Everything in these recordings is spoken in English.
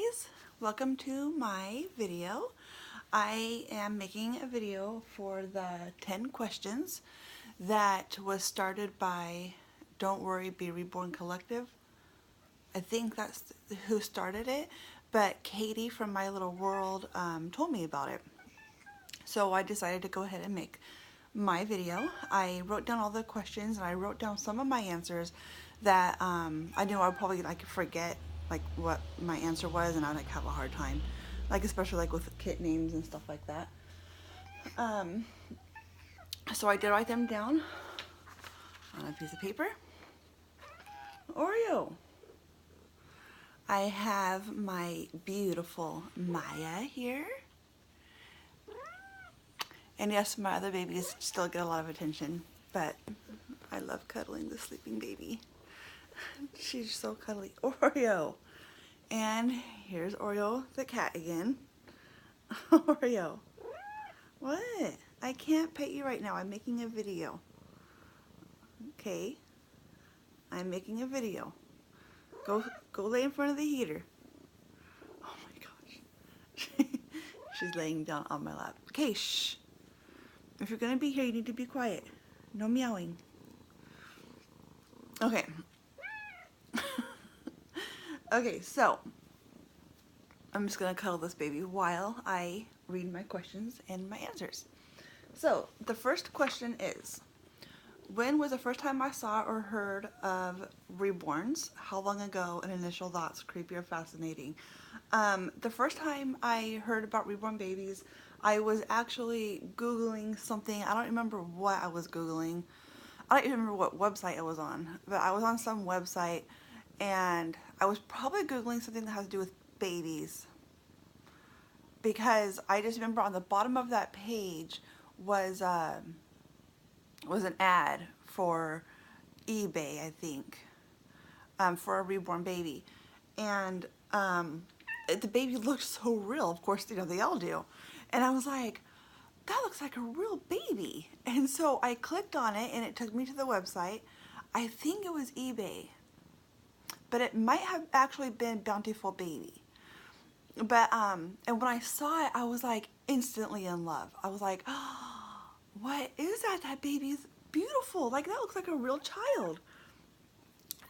guys, welcome to my video. I am making a video for the 10 questions that was started by Don't Worry Be Reborn Collective. I think that's who started it, but Katie from My Little World told me about it. So I decided to go ahead and make my video. I wrote down all the questions and I wrote down some of my answers that I knew I would probably forget what my answer was, and I'd have a hard time, especially with kit names and stuff like that. So I did write them down on a piece of paper. Oreo. I have my beautiful Maya here. And yes, my other babies still get a lot of attention, but I love cuddling the sleeping baby. She's so cuddly. Oreo. And here's Oreo the cat again. Oreo. What? I can't pet you right now. I'm making a video. Okay? I'm making a video. Go lay in front of the heater. Oh my gosh. She's laying down on my lap. Okay, shh. If you're gonna be here, you need to be quiet. No meowing. Okay. Okay, so I'm just gonna cuddle this baby while I read my questions and my answers. So the first question is, when was the first time I saw or heard of reborns? How long ago? And initial thoughts, creepy or fascinating? The first time I heard about reborn babies, I was actually Googling something. I don't remember what I was Googling. I don't even remember what website I was on, but I was on some website and I was probably Googling something that has to do with babies, because I just remember on the bottom of that page was an ad for eBay, I think, for a reborn baby. And the baby looked so real. Of course, they all do. And I was like, that looks like a real baby. And so I clicked on it and it took me to the website. I think it was eBay, but it might have actually been Bountiful Baby. But and when I saw it, I was like instantly in love. I was like, oh, what is that? That baby's beautiful. That looks like a real child.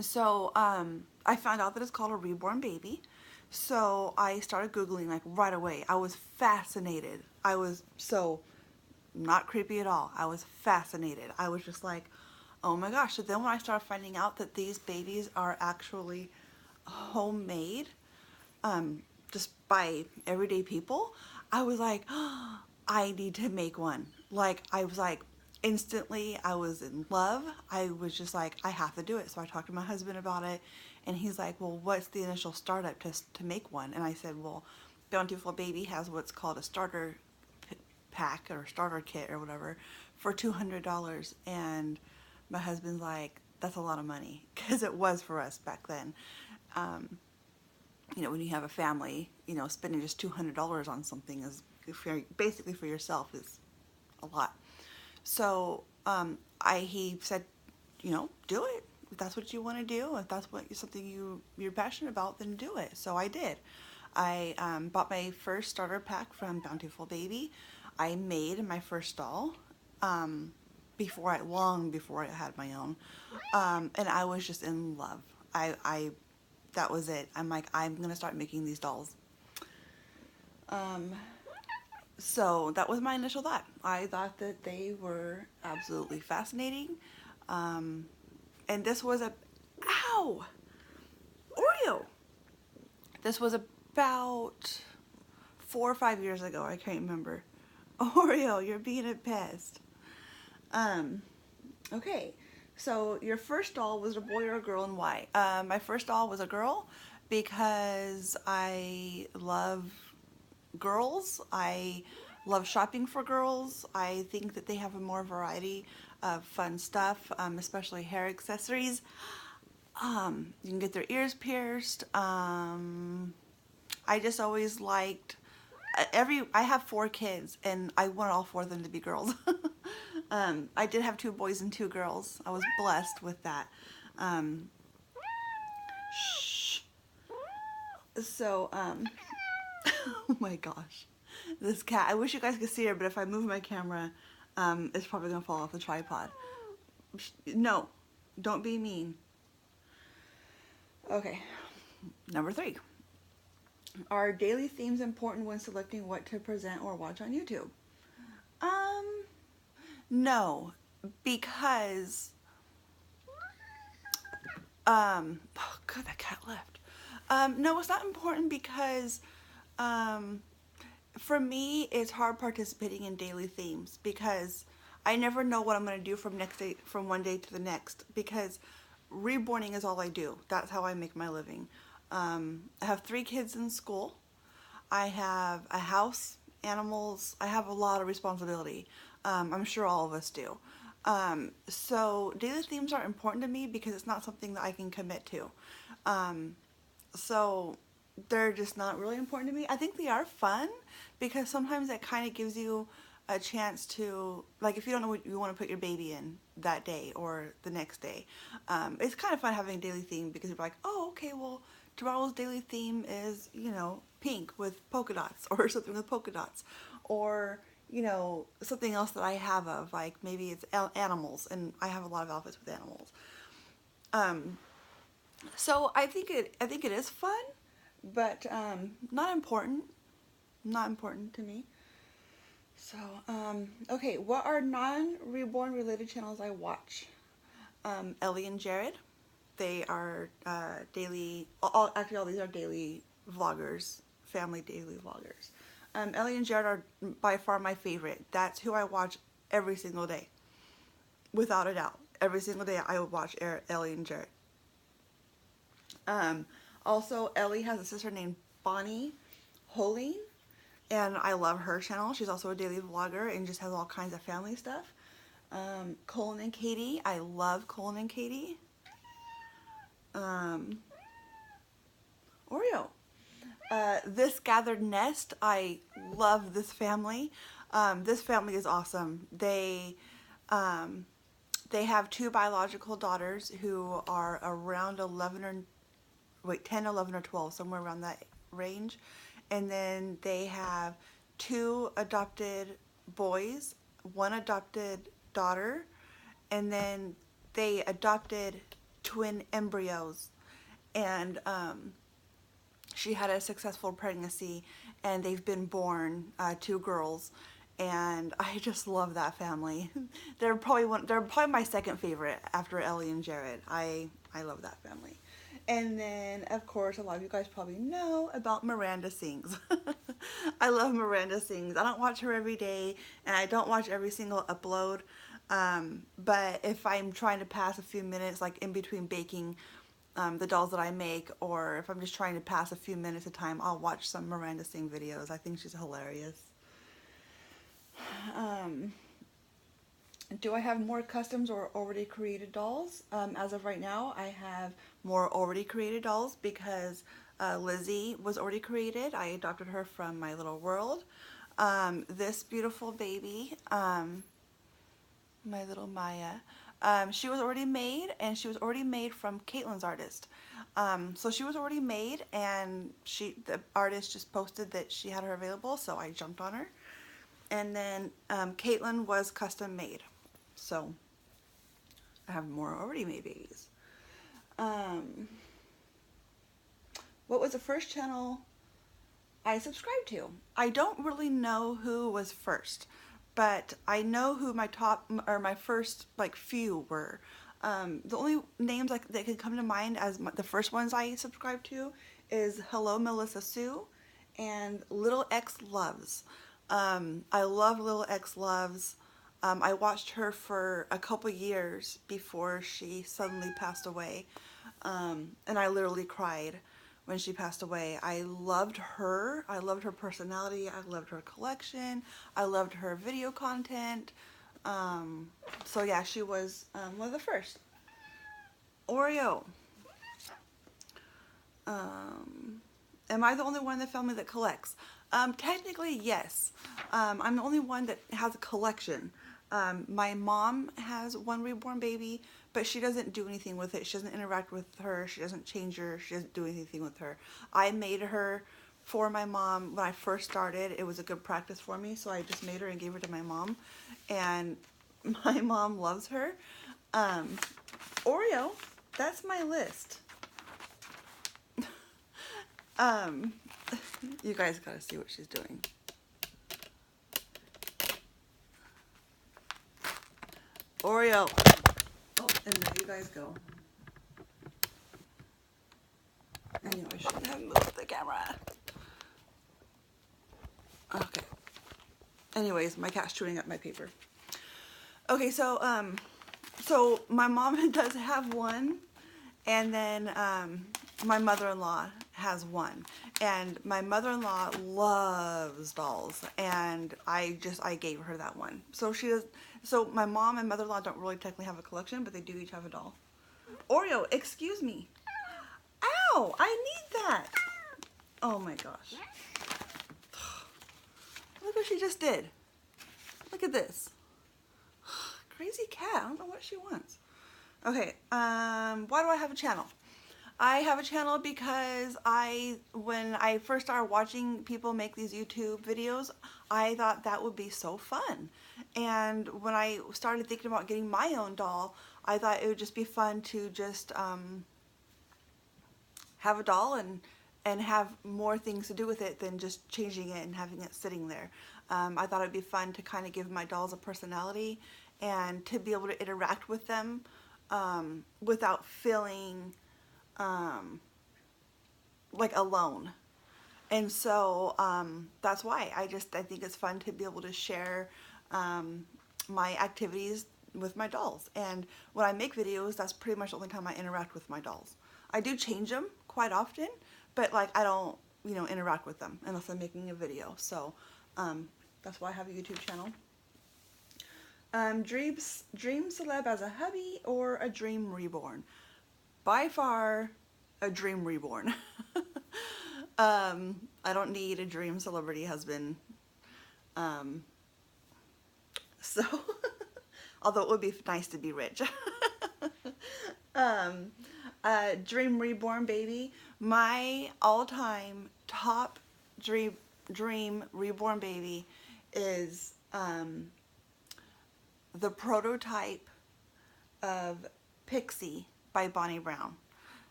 So I found out that it's called a reborn baby. So I started Googling right away. I was fascinated. I was so not creepy at all. I was fascinated. I was just like, oh my gosh. So then when I started finding out that these babies are actually homemade, just by everyday people, I was like, oh, I need to make one. I was instantly, I was in love. I was just like, I have to do it. So I talked to my husband about it, and he's like, well, what's the initial startup to make one? And I said, well, Bountiful Baby has what's called a starter pack or starter kit or whatever for $200. And my husband's like, that's a lot of money, because it was for us back then. When you have a family, spending just $200 on something is basically for yourself is a lot. So he said, do it. If that's what you want to do, if that's something you're passionate about, then do it. So I did. I bought my first starter pack from Bountiful Baby. I made my first doll long before I had my own, and I was just in love. That was it. I'm like, I'm gonna start making these dolls. So that was my initial thought. I thought that they were absolutely fascinating. And this was ow! Oreo! This was about 4 or 5 years ago. I can't remember. Oreo, you're being a pest. Okay. So your first doll was a boy or a girl, and why? My first doll was a girl because I love girls. I love shopping for girls. I think that they have a more variety of fun stuff, especially hair accessories. You can get their ears pierced. I just always liked I have 4 kids and I want all 4 of them to be girls. I did have 2 boys and 2 girls. I was blessed with that. Shh. So, oh my gosh. This cat, I wish you guys could see her, but if I move my camera, it's probably gonna fall off the tripod. No, don't be mean. Okay, number 3. Are daily themes important when selecting what to present or watch on YouTube? No, because, oh god, that cat left. No, it's not important because, for me, it's hard participating in daily themes because I never know what I'm going to do from one day to the next, because reborning is all I do. That's how I make my living. I have 3 kids in school. I have a house, animals. I have a lot of responsibility. I'm sure all of us do. So daily themes are important to me because it's not something that I can commit to. So they're just not really important to me. I think they are fun because sometimes it kind of gives you a chance to, like, if you don't know what you want to put your baby in that day or the next day, it's kind of fun having a daily theme because you're like, oh, okay, well, tomorrow's daily theme is, you know, pink with polka dots or something with polka dots, or, you know, something else that I have of, like, maybe it's animals, and I have a lot of outfits with animals. So I think it is fun, but not important. Not important to me. So, okay, what are non-reborn related channels I watch? Ellie and Jared. They are daily, actually all these are daily vloggers, family daily vloggers. Ellie and Jared are by far my favorite. That's who I watch every single day, without a doubt. Every single day I would watch Ellie and Jared. Also, Ellie has a sister named Bonnie Holing, and I love her channel. She's also a daily vlogger and just has all kinds of family stuff. Colin and Katie. I love Colin and Katie. Oreo. This Gathered Nest. I love this family. This family is awesome. They have 2 biological daughters who are around 10, 11, or 12, somewhere around that range. And then they have 2 adopted boys, 1 adopted daughter, and then they adopted twin embryos. And she had a successful pregnancy, and they've been born 2 girls. And I just love that family. They're probably my second favorite after Ellie and Jared. I love that family. And then, of course, a lot of you guys probably know about Miranda Sings. I love Miranda Sings. I don't watch her every day, and I don't watch every single upload. But if I'm trying to pass a few minutes, like in between baking the dolls that I make, or if I'm just trying to pass a few minutes of time, I'll watch some Miranda Sing videos. I think she's hilarious. Do I have more customs or already created dolls? As of right now, I have more already created dolls because Lizzie was already created. I adopted her from My Little World. This beautiful baby, my little Maya, she was already made, and she was already made from Caitlin's artist. So she was already made, and the artist just posted that she had her available, so I jumped on her. And then Caitlin was custom made. So I have more already made babies. What was the first channel I subscribed to? I don't really know who was first, but I know who my first like few were. The only names that can come to mind as the first ones I subscribed to is Hello Melissa Sue and Little X Loves. I love Little X Loves. I watched her for a couple years before she suddenly passed away, and I literally cried when she passed away. I loved her. I loved her personality. I loved her collection. I loved her video content. So yeah, she was one of the first. Oreo. Am I the only one in the family that collects? Technically, yes. I'm the only one that has a collection. My mom has 1 reborn baby, but she doesn't do anything with it. She doesn't interact with her. She doesn't change her. She doesn't do anything with her. I made her for my mom when I first started. It was a good practice for me, so I just made her and gave her to my mom, and my mom loves her. Oreo, that's my list. You guys gotta see what she's doing. Oreo. Oh, and there you guys go. I knew I shouldn't have moved the camera. Okay. Anyways, my cat's chewing up my paper. Okay, so my mom does have one, and then my mother-in-law has one, and my mother-in-law loves dolls, and I gave her that one. So she does. So my mom and mother-in-law don't really technically have a collection, but they do each have a doll. Oreo, excuse me. Ow! I need that. Oh my gosh. Look what she just did. Look at this. Crazy cat. I don't know what she wants. Okay, why do I have a channel? I have a channel because when I first started watching people make these YouTube videos, I thought that would be so fun. And when I started thinking about getting my own doll, I thought it would just be fun to just have a doll and have more things to do with it than just changing it and having it sitting there. I thought it'd be fun to kind of give my dolls a personality and to be able to interact with them without feeling like alone. And so that's why I think it's fun to be able to share my activities with my dolls. And when I make videos, that's pretty much the only time I interact with my dolls. I do change them quite often, but like I don't, you know, interact with them unless I'm making a video. So that's why I have a YouTube channel. Dream celeb as a hubby or a dream reborn? By far, a dream reborn. I don't need a dream celebrity husband. So, although it would be nice to be rich. Dream reborn baby. My all-time top dream reborn baby is the prototype of Pixie by Bonnie Brown.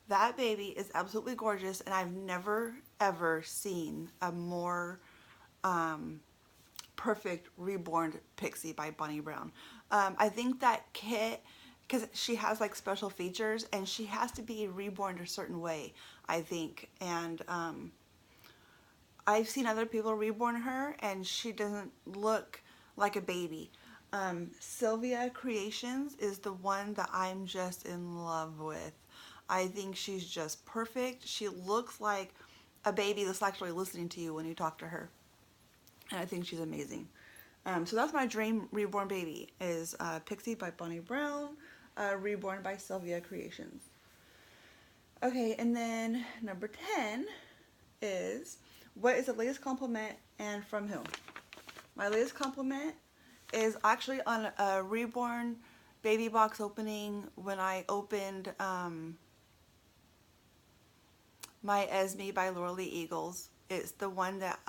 That baby is absolutely gorgeous, and I've never ever seen a more perfect reborn Pixie by Bonnie Brown. I think that kit, because she has like special features and she has to be reborn a certain way, I think. And I've seen other people reborn her and she doesn't look like a baby. Sylvia Creations is the one that I'm just in love with. I think she's just perfect. She looks like a baby that's actually listening to you when you talk to her. And I think she's amazing. So that's my dream reborn baby, is Pixie by Bonnie Brown, reborn by Sylvia Creations. Okay, and then number 10 is, what is the latest compliment and from whom? My latest compliment is actually on a reborn baby box opening when I opened my Esme by Laura Lee Eagles. It's the one that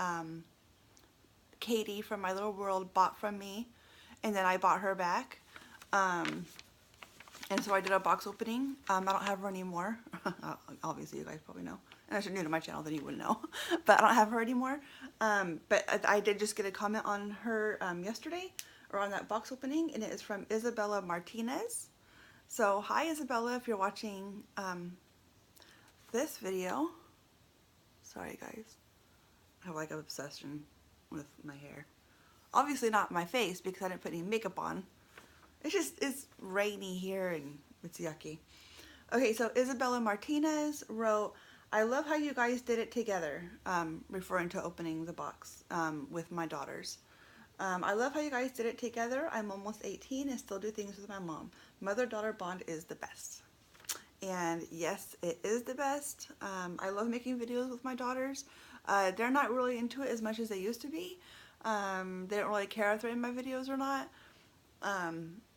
Katie from My Little World bought from me, and then I bought her back. And so I did a box opening. I don't have her anymore. Obviously, you guys probably know. Unless you're new to my channel, then you wouldn't know. But I don't have her anymore. But I did just get a comment on her yesterday, or on that box opening, and it is from Isabella Martinez. So hi Isabella, if you're watching this video. Sorry guys, I have like an obsession with my hair. Obviously not my face because I didn't put any makeup on. It's rainy here and it's yucky. Okay, so Isabella Martinez wrote, I love how you guys did it together, referring to opening the box with my daughters. I love how you guys did it together. I'm almost 18 and still do things with my mom. Mother-daughter bond is the best. And yes, it is the best. I love making videos with my daughters. They're not really into it as much as they used to be. They don't really care if they're in my videos or not.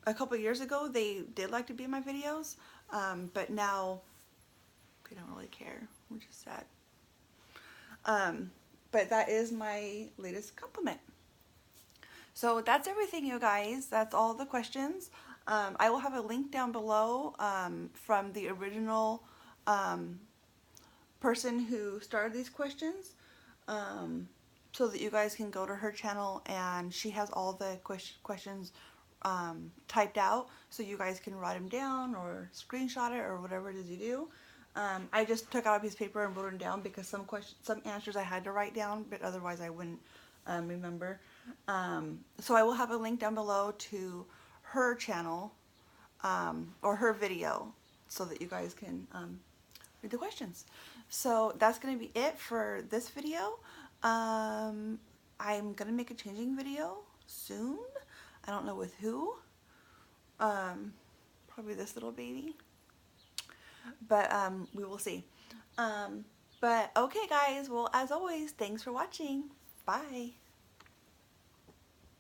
a couple years ago they did like to be in my videos, but now they don't really care, which is sad. But that is my latest compliment. So that's everything, you guys. That's all the questions. I will have a link down below from the original person who started these questions, so that you guys can go to her channel, and she has all the questions typed out, so you guys can write them down or screenshot it or whatever it is you do. I just took out a piece of paper and wrote them down because some answers I had to write down, but otherwise I wouldn't remember. So I will have a link down below to her channel or her video, so that you guys can read the questions. So that's going to be it for this video. I'm going to make a changing video soon. I don't know with who. Probably this little baby. But we will see. But okay, guys. Well, as always, thanks for watching. Bye.